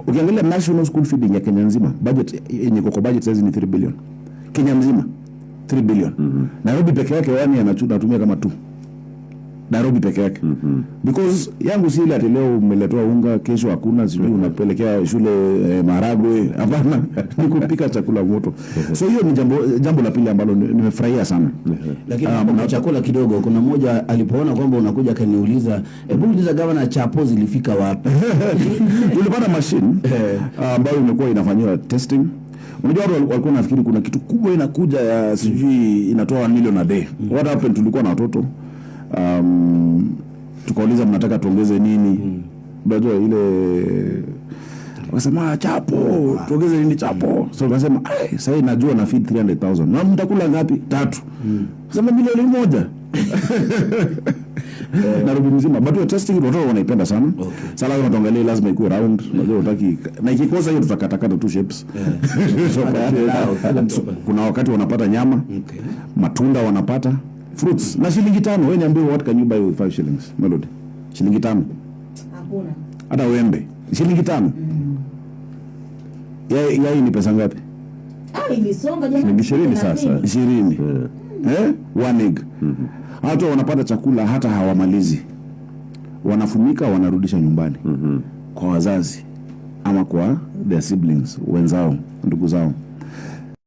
Ukiangalia national school feeding ya Kenya nzima, budget yenye kwa budget sasa ni 3 billion. Kenya nzima 3 billion. Nairobi peke yake wani anatumia kama 2. Nairobi peke yake. Because yangu si ile ati leo umeletewa unga, kesho hakuna, sijui unapelekea shule maharagwe. Hapana, ni kupika chakula moto. So hiyo ni jambo la pili ambalo nimefurahia sana. Lakini kwa chakula kidogo, kuna mmoja alipoona kwamba unakuja kaniuliza, hebu uliza governor chapo zilifika wapi? Tulipata machine ambayo imekuwa inafanywa testing. Unajua watu walikuwa nafikiri kuna kitu kubwa inakuja ya sijui inatoa 1 million a day. What happened, tulikuwa na watoto tukauliza mnataka tuongeze nini? Unajua ile wakasema chapo, tuongeze nini chapo? So wakasema sasa najua na feed 300,000. Na mtakula ngapi? 3. Sema milioni 1. Nairobi mzima. But we testing watoto wanaipenda sana. Okay. Sasa lazima tuangalie, lazima ikuwe round. Unajua utaki na ikikosa hiyo tutakatakata tu shapes. So, kuna wakati wanapata nyama. Okay. Matunda wanapata. Fruits. Na shilingi 5. Wewe niambie what can you buy with 5 shillings? Melody. Shilingi 5. Hakuna. Hata wembe. Shilingi 5. Yai ni pesa ngapi? Ilisonga jana. Ni 20 sasa. 20. 1 egg. Hata wanapata chakula hata hawamalizi. Wanafumika, wanarudisha nyumbani. Kwa wazazi ama kwa their siblings, wenzao, ndugu zao.